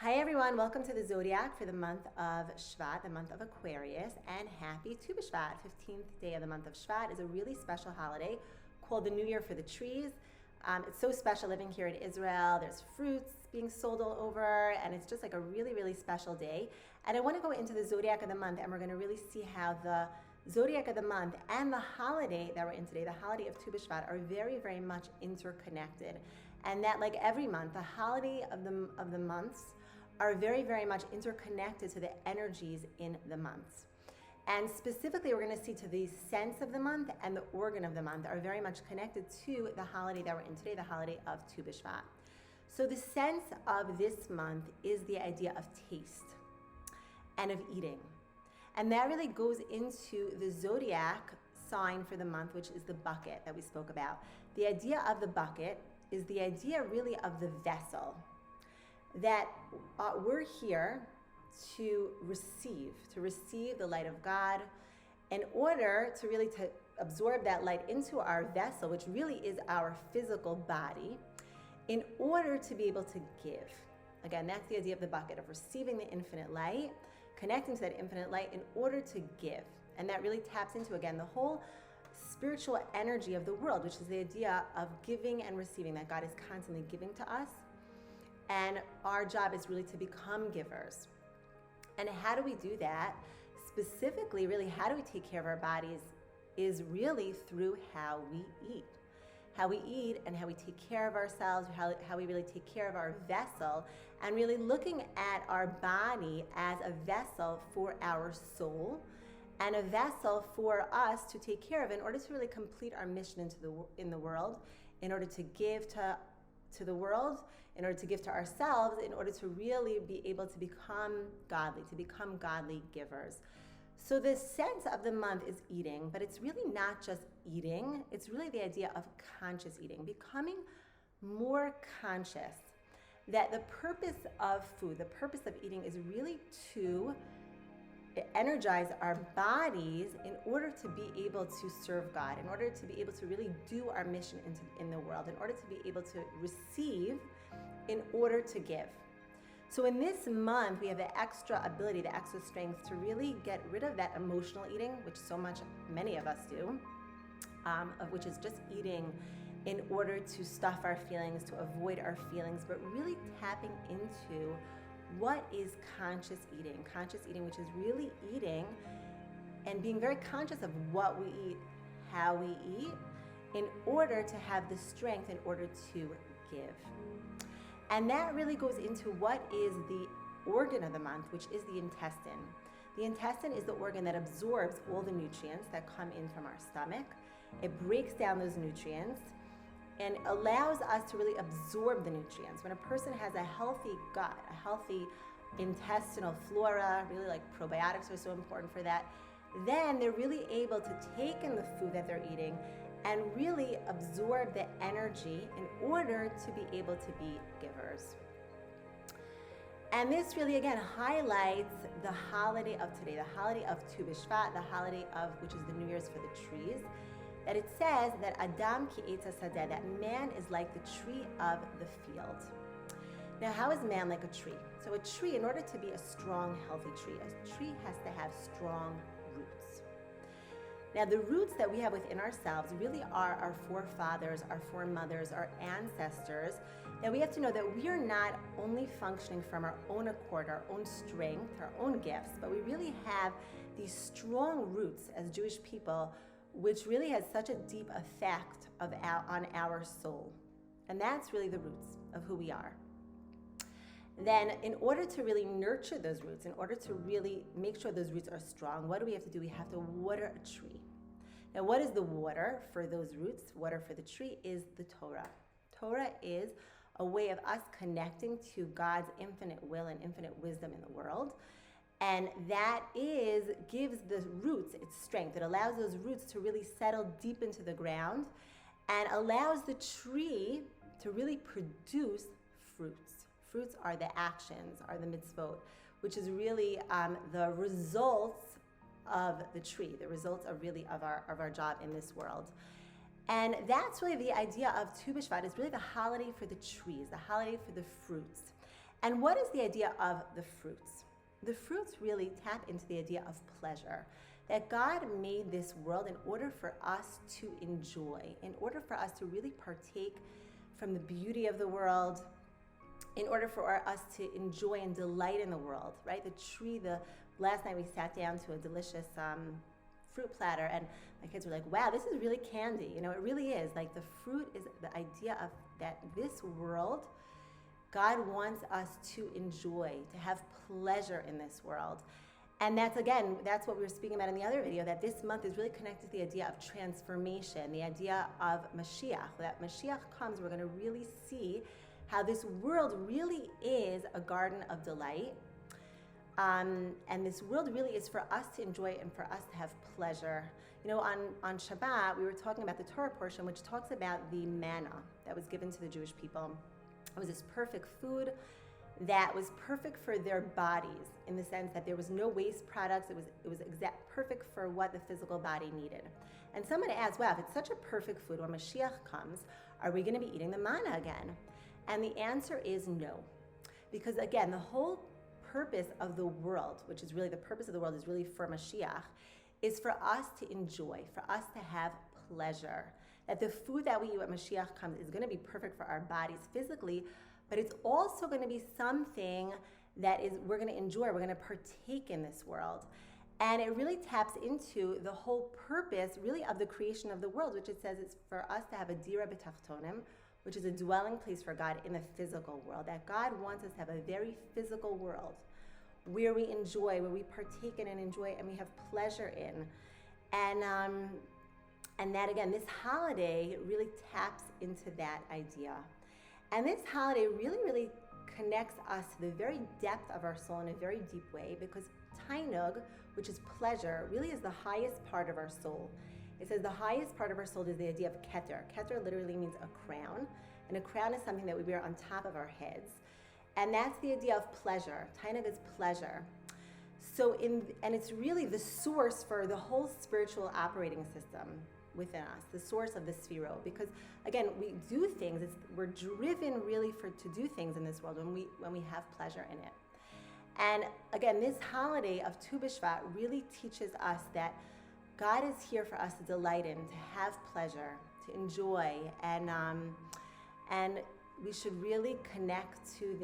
Hi everyone, welcome to the Zodiac for the month of Bshvat, the month of Aquarius, and happy to Bshvat. 15th day of the month of Bshvat is a really special holiday called the New Year for the trees. It's so special living here in Israel. There's fruits being sold all over, and it's just like a really, really special day. And I want to go into the Zodiac of the month, and we're going to really see how the Zodiac of the month and the holiday that we're in today, the holiday of Tu B'Shvat, are very, very much interconnected. And that, like every month, the holiday of the months are very, very much interconnected to the energies in the months. And specifically, we're going to see to the sense of the month and the organ of the month are very much connected to the holiday that we're in today, the holiday of Tu B'Shvat. So the sense of this month is the idea of taste and of eating. And that really goes into the zodiac sign for the month, which is the bucket that we spoke about. The idea of the bucket is the idea really of the vessel, that we're here to receive the light of God in order to really to absorb that light into our vessel, which really is our physical body, in order to be able to give. Again, that's the idea of the bucket, of receiving the infinite light, connecting to that infinite light in order to give. And that really taps into, again, the whole spiritual energy of the world, which is the idea of giving and receiving, that God is constantly giving to us. And our job is really to become givers. And how do we do that? Specifically, really, how do we take care of our bodies is really through how we eat. How we eat and how we take care of ourselves, how we really take care of our vessel, and really looking at our body as a vessel for our soul and a vessel for us to take care of in order to really complete our mission in the world, in order to give to the world, in order to give to ourselves, in order to really be able to become godly givers. So the sense of the month is eating, but it's really not just eating. It's really the idea of conscious eating, becoming more conscious that the purpose of food, the purpose of eating is really to energize our bodies in order to be able to serve God, in order to be able to really do our mission in the world, in order to be able to receive, in order to give. So in this month, we have the extra ability, the extra strength to really get rid of that emotional eating, which many of us do, of which is just eating in order to stuff our feelings, to avoid our feelings, but really tapping into what is conscious eating, which is really eating and being very conscious of what we eat, how we eat, in order to have the strength in order to give. And that really goes into what is the organ of the month, which is the intestine. The intestine is the organ that absorbs all the nutrients that come in from our stomach. It breaks down those nutrients and allows us to really absorb the nutrients. When a person has a healthy gut, a healthy intestinal flora, really like probiotics are so important for that, then they're really able to take in the food that they're eating and really absorb the energy in order to be able to be givers. And this really, again, highlights the holiday of today, the holiday of Tu B'Shvat, the holiday of, which is the New Year's for the trees, that it says that Adam ki etz hasadeh, that man is like the tree of the field. Now, how is man like a tree? So a tree, in order to be a strong, healthy tree, a tree has to have strong roots. Now, the roots that we have within ourselves really are our forefathers, our foremothers, our ancestors, that we have to know that we are not only functioning from our own accord, our own strength, our own gifts, but we really have these strong roots as Jewish people, which really has such a deep effect on our soul. And that's really the roots of who we are. Then in order to really nurture those roots, in order to really make sure those roots are strong, what do we have to do? We have to water a tree. Now, what is the water for those roots? Water for the tree is the Torah. Torah is a way of us connecting to God's infinite will and infinite wisdom in the world. And that gives the roots its strength. It allows those roots to really settle deep into the ground and allows the tree to really produce fruits. Fruits are the actions, are the mitzvot, which is really the results of the tree, the results of our job in this world. And that's really the idea of Tu B'Shvat, is really the holiday for the trees, the holiday for the fruits. And what is the idea of the fruits? The fruits really tap into the idea of pleasure, that God made this world in order for us to enjoy, in order for us to really partake from the beauty of the world, in order for us to enjoy and delight in the world, right? The tree, last night we sat down to a delicious fruit platter, and my kids were like, wow, this is really candy. You know, it really is. Like, the fruit is the idea of that this world, God wants us to enjoy, to have pleasure in this world. And that's what we were speaking about in the other video, that this month is really connected to the idea of transformation, the idea of Mashiach. That Mashiach comes, we're going to really see how this world really is a garden of delight. And this world really is for us to enjoy and for us to have pleasure. You know, on Shabbat, we were talking about the Torah portion, which talks about the manna that was given to the Jewish people. It was this perfect food that was perfect for their bodies, in the sense that there was no waste products. It was perfect for what the physical body needed. And someone asked, wow, if it's such a perfect food, when Mashiach comes, are we going to be eating the manna again? And the answer is no. Because again, the whole purpose of the world, which is really the purpose of the world, is really for Mashiach, is for us to enjoy, for us to have pleasure. That the food that we eat when Mashiach comes is going to be perfect for our bodies physically, but it's also going to be something that we're going to enjoy, we're going to partake in this world. And it really taps into the whole purpose, really, of the creation of the world, which it says is for us to have a dira b'tachtonim, which is a dwelling place for God in the physical world. That God wants us to have a very physical world where we enjoy, where we partake in and enjoy, and we have pleasure in. And that, again, this holiday really taps into that idea. And this holiday really, really connects us to the very depth of our soul in a very deep way, because tainug, which is pleasure, really is the highest part of our soul. It says the highest part of our soul is the idea of keter. Keter literally means a crown, and a crown is something that we wear on top of our heads. And that's the idea of pleasure. Tainug is pleasure. And it's really the source for the whole spiritual operating system within us, the source of the sphero. Because again, we do things, we're driven really to do things in this world when we have pleasure in it. And again, this holiday of Tu B'Shvat really teaches us that God is here for us to delight in, to have pleasure, to enjoy, and we should really connect to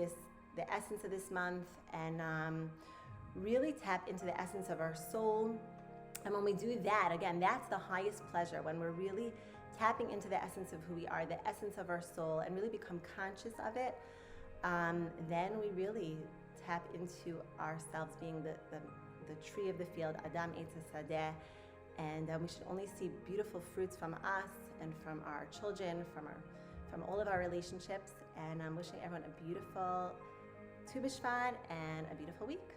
the essence of this month, and really tap into the essence of our soul. And when we do that, again, that's the highest pleasure, when we're really tapping into the essence of who we are, the essence of our soul, and really become conscious of it. Then we really tap into ourselves being the tree of the field, Adam Eitz Sadeh, and we should only see beautiful fruits from us and from our children, from all of our relationships. And I'm wishing everyone a beautiful Tu B'Shvat and a beautiful week.